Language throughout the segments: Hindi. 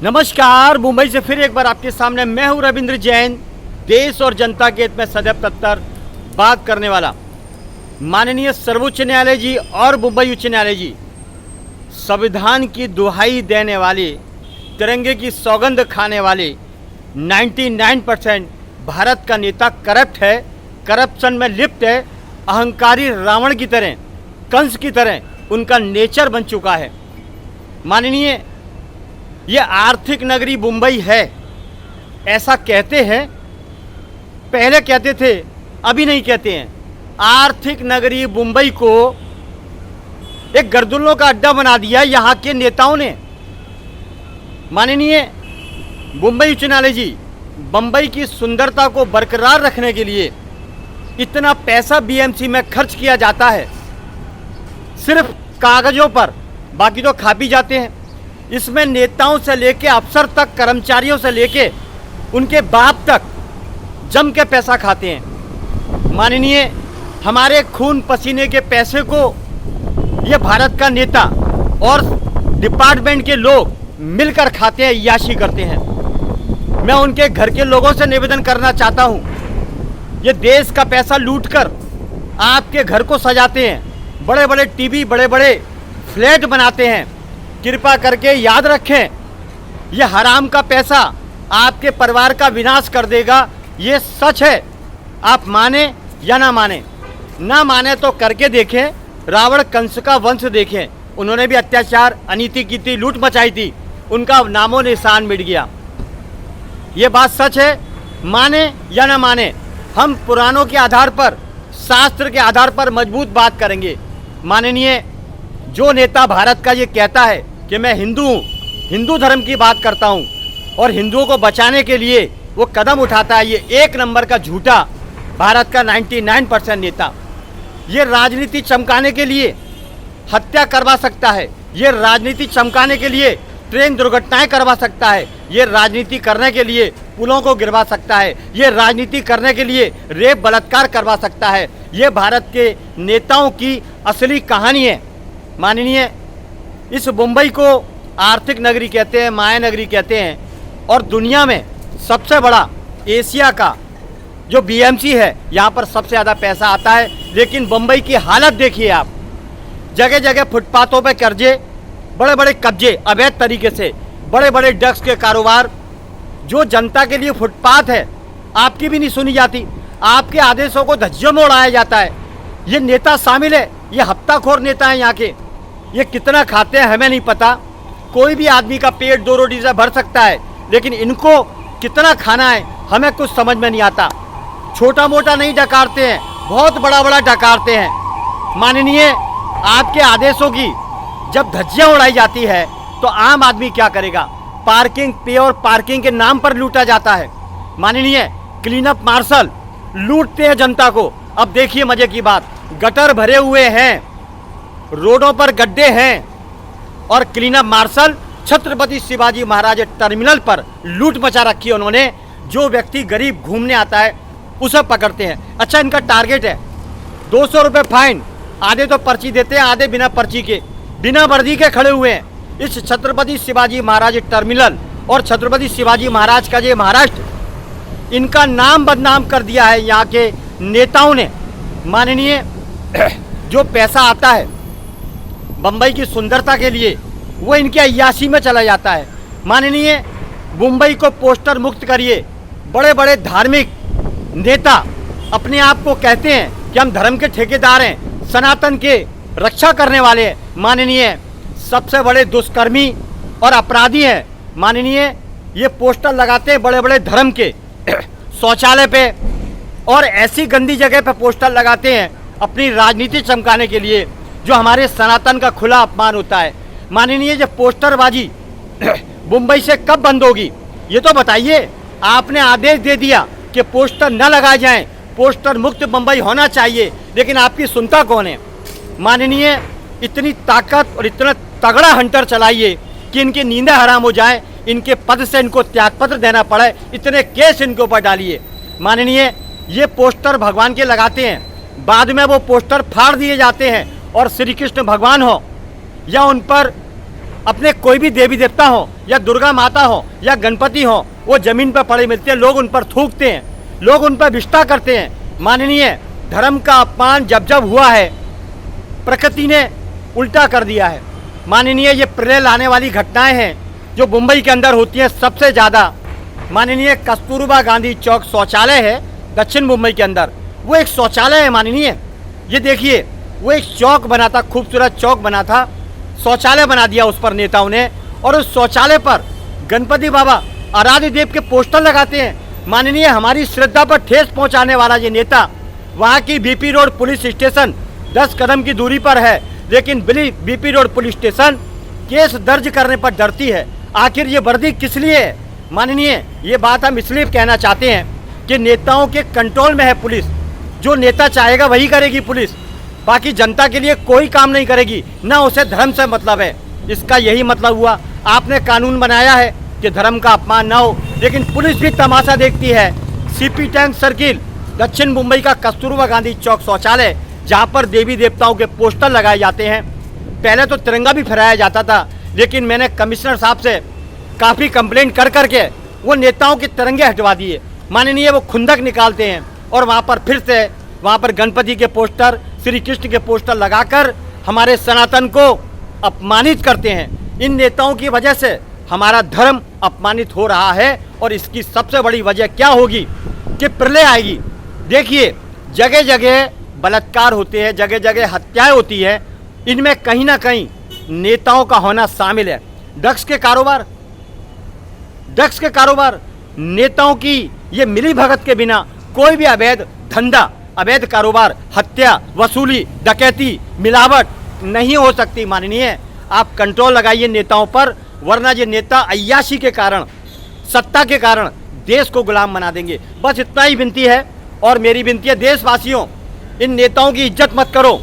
नमस्कार। मुंबई से फिर एक बार आपके सामने मैं हूं रविंद्र जैन, देश और जनता के हित में सदैव तत्पर बात करने वाला। माननीय सर्वोच्च न्यायालय जी और मुंबई उच्च न्यायालय जी संविधान की दुहाई देने वाले, तिरंगे की सौगंध खाने वाले 99% भारत का नेता करप्ट है, करप्शन में लिप्त है, अहंकारी रावण की तरह, कंस की तरह उनका नेचर बन चुका है। माननीय, ये आर्थिक नगरी मुंबई है ऐसा कहते हैं, पहले कहते थे, अभी नहीं कहते हैं। आर्थिक नगरी मुंबई को एक गर्दुल्लों का अड्डा बना दिया यहाँ के नेताओं ने। माननीय मुंबई उच्च न्यायालय जी, मुंबई की सुंदरता को बरकरार रखने के लिए इतना पैसा बीएमसी में खर्च किया जाता है, सिर्फ कागजों पर, बाकी तो खा पी जाते हैं। इसमें नेताओं से लेके अफसर तक, कर्मचारियों से लेके उनके बाप तक जम के पैसा खाते हैं। माननीय, हमारे खून पसीने के पैसे को ये भारत का नेता और डिपार्टमेंट के लोग मिलकर खाते हैं, याशी करते हैं। मैं उनके घर के लोगों से निवेदन करना चाहता हूँ, ये देश का पैसा लूटकर आपके घर को सजाते हैं, बड़े बड़े टीवी, बड़े बड़े फ्लैट बनाते हैं। कृपा करके याद रखें, ये हराम का पैसा आपके परिवार का विनाश कर देगा। ये सच है, आप माने या ना माने। ना माने तो करके देखें, रावण कंस का वंश देखें। उन्होंने भी अत्याचार, अनीति की थी, लूट मचाई थी, उनका नामो निशान मिट गया। ये बात सच है, माने या ना माने, हम पुराणों के आधार पर, शास्त्र के आधार पर मजबूत बात करेंगे। माननीय, जो नेता भारत का ये कहता है कि मैं हिंदू हूँ, हिंदू धर्म की बात करता हूँ और हिंदुओं को बचाने के लिए वो कदम उठाता है, ये एक नंबर का झूठा भारत का 99% नेता। ये राजनीति चमकाने के लिए हत्या करवा सकता है, ये राजनीति चमकाने के लिए ट्रेन दुर्घटनाएं करवा सकता है, ये राजनीति करने के लिए पुलों को गिरवा सकता है, ये राजनीति करने के लिए रेप बलात्कार करवा सकता है। ये भारत के नेताओं की असली कहानी है। माननीय, इस मुंबई को आर्थिक नगरी कहते हैं, माया नगरी कहते हैं, और दुनिया में सबसे बड़ा एशिया का जो बीएमसी है, यहाँ पर सबसे ज़्यादा पैसा आता है। लेकिन मुंबई की हालत देखिए आप, जगह जगह फुटपाथों पे कर्जे, बड़े बड़े कब्जे अवैध तरीके से, बड़े बड़े ड्रग्स के कारोबार। जो जनता के लिए फुटपाथ है, आपकी भी नहीं सुनी जाती, आपके आदेशों को धज्जियों में उड़ाया जाता है। ये नेता शामिल है, ये हफ्ताखोर नेता हैं यहाँ के। ये कितना खाते हैं हमें नहीं पता, कोई भी आदमी का पेट 2 रोटी से भर सकता है, लेकिन इनको कितना खाना है हमें कुछ समझ में नहीं आता। छोटा मोटा नहीं डकारते हैं, बहुत बड़ा बड़ा डकारते हैं। माननीय, आपके आदेशों की जब धज्जियाँ उड़ाई जाती है तो आम आदमी क्या करेगा? पार्किंग पे और पार्किंग के नाम पर लूटा जाता है। माननीय, क्लीन अप मार्शल लूटते हैं जनता को। अब देखिए मजे की बात, गटर भरे हुए हैं, रोडों पर गड्ढे हैं, और clean up marshal Chhatrapati Shivaji Maharaj terminal पर लूट मचा रखी है उन्होंने। जो व्यक्ति गरीब घूमने आता है उसे पकड़ते हैं। अच्छा, इनका टारगेट है 200 रुपये फाइन। आधे तो पर्ची देते हैं, आधे बिना पर्ची के, बिना वर्दी के खड़े हुए हैं। इस छत्रपति शिवाजी महाराज टर्मिनल और छत्रपति शिवाजी महाराज का ये महाराष्ट्र, इनका नाम बदनाम कर दिया है यहाँ के नेताओं ने। माननीय, जो पैसा आता है मुंबई की सुंदरता के लिए, वो इनके अय्याशी में चला जाता है। माननीय, मुंबई को पोस्टर मुक्त करिए। बड़े बड़े धार्मिक नेता अपने आप को कहते हैं कि हम धर्म के ठेकेदार हैं, सनातन के रक्षा करने वाले हैं। माननीय, सबसे बड़े दुष्कर्मी और अपराधी हैं। माननीय, ये पोस्टर लगाते हैं बड़े बड़े धर्म के शौचालय पे और ऐसी गंदी जगह पे पोस्टर लगाते हैं अपनी राजनीति चमकाने के लिए, जो हमारे सनातन का खुला अपमान होता है। माननीय, ये पोस्टरबाजी मुंबई से कब बंद होगी ये तो बताइए। आपने आदेश दे दिया कि पोस्टर न लगाए जाएं, पोस्टर मुक्त मुंबई होना चाहिए, लेकिन आपकी सुनता कौन है? माननीय, इतनी ताकत और इतना तगड़ा हंटर चलाइए कि इनकी नींदें हराम हो जाएं, इनके पद से इनको त्यागपत्र देना पड़े, इतने केस इनके ऊपर डालिए। माननीय, ये पोस्टर भगवान के लगाते हैं, बाद में वो पोस्टर फाड़ दिए जाते हैं, और श्री कृष्ण भगवान हो या उन पर अपने कोई भी देवी देवता हो या दुर्गा माता हो या गणपति हो, वो जमीन पर पड़े मिलते हैं, लोग उन पर थूकते हैं, लोग उन पर विष्ठा करते हैं। माननीय, धर्म का अपमान जब जब हुआ है प्रकृति ने उल्टा कर दिया है। माननीय, ये प्रलय लाने वाली घटनाएं हैं जो मुंबई के अंदर होती हैं सबसे ज़्यादा। माननीय, कस्तूरबा गांधी चौक शौचालय है दक्षिण मुंबई के अंदर, वो एक शौचालय है। माननीय, ये देखिए, वो एक चौक बना था, खूबसूरत चौक बना था, शौचालय बना दिया उस पर नेताओं ने, और उस शौचालय पर गणपति बाबा आराध्य देव के पोस्टर लगाते हैं। माननीय, हमारी श्रद्धा पर ठेस पहुंचाने वाला ये नेता वहाँ की बीपी रोड पुलिस स्टेशन 10 कदम की दूरी पर है, लेकिन BP road police station case दर्ज करने पर डरती है। आखिर ये वर्दी किस लिए है? माननीय, ये बात हम इसलिए कहना चाहते हैं कि नेताओं के कंट्रोल में है पुलिस, जो नेता चाहेगा वही करेगी पुलिस, बाकी जनता के लिए कोई काम नहीं करेगी, ना उसे धर्म से मतलब है। इसका यही मतलब हुआ, आपने कानून बनाया है कि धर्म का अपमान ना हो, लेकिन पुलिस भी तमाशा देखती है। सीपी टैंक सर्किल दक्षिण मुंबई का कस्तूरबा गांधी चौक शौचालय, जहां पर देवी देवताओं के पोस्टर लगाए जाते हैं। पहले तो तिरंगा भी फहराया जाता था, लेकिन मैंने कमिश्नर साहब से काफ़ी कंप्लेंट कर करके वो नेताओं के तिरंगे हटवा दिए। माननीय, वो खुंदक निकालते हैं और वहाँ पर फिर से वहाँ पर गणपति के पोस्टर, श्री कृष्ण के पोस्टर लगाकर हमारे सनातन को अपमानित करते हैं। इन नेताओं की वजह से हमारा धर्म अपमानित हो रहा है, और इसकी सबसे बड़ी वजह क्या होगी कि प्रलय आएगी। देखिए, जगह जगह बलात्कार होते हैं, जगह जगह हत्याएं होती है, इनमें कहीं ना कहीं नेताओं का होना शामिल है। ड्रग्स के कारोबार, नेताओं की ये मिली भगत के बिना कोई भी अवैध धंधा, अवैध कारोबार, हत्या, वसूली, डकैती, मिलावट नहीं हो सकती। माननीय, आप कंट्रोल लगाइए नेताओं पर, वरना ये नेता अय्याशी के कारण, सत्ता के कारण देश को गुलाम बना देंगे। बस इतना ही विनती है, और मेरी विनती है देशवासियों, इन नेताओं की इज्जत मत करो।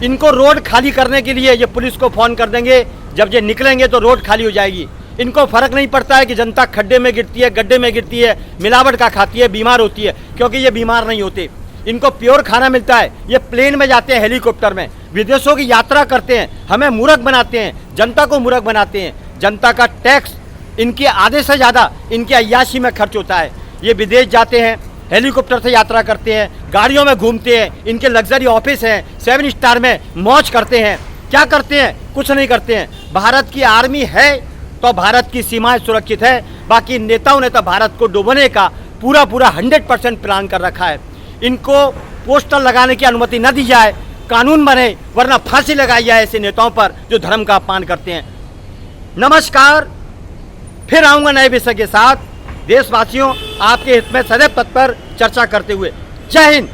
इनको रोड खाली करने के लिए ये पुलिस को फ़ोन कर देंगे, जब ये निकलेंगे तो रोड खाली हो जाएगी। इनको फ़र्क नहीं पड़ता है कि जनता खड्डे में गिरती है, गड्ढे में गिरती है, मिलावट का खाती है, बीमार होती है, क्योंकि ये बीमार नहीं होते। इनको प्योर खाना मिलता है। ये प्लेन में जाते हैं, हेलीकॉप्टर में, विदेशों की यात्रा करते हैं, हमें मूर्ख बनाते हैं, जनता को मूर्ख बनाते हैं। जनता का टैक्स इनके आधे से ज़्यादा इनके अय्याशी में खर्च होता है। ये विदेश जाते हैं, हेलीकॉप्टर से यात्रा करते हैं, गाड़ियों में घूमते हैं, इनके लग्जरी ऑफिस हैं, 7 स्टार में मौज करते हैं। क्या करते हैं? कुछ नहीं करते हैं। भारत की आर्मी है तो भारत की सीमाएं सुरक्षित है, बाकी नेताओं ने तो भारत को डुबोने का पूरा 100% प्लान कर रखा है। इनको पोस्टर लगाने की अनुमति न दी जाए, कानून बने, वरना फांसी लगाई जाए ऐसे नेताओं पर जो धर्म का अपमान करते हैं। नमस्कार, फिर आऊँगा नए विषय के साथ। देशवासियों, आपके हित में सदैव तत्पर चर्चा करते हुए। जय हिंद।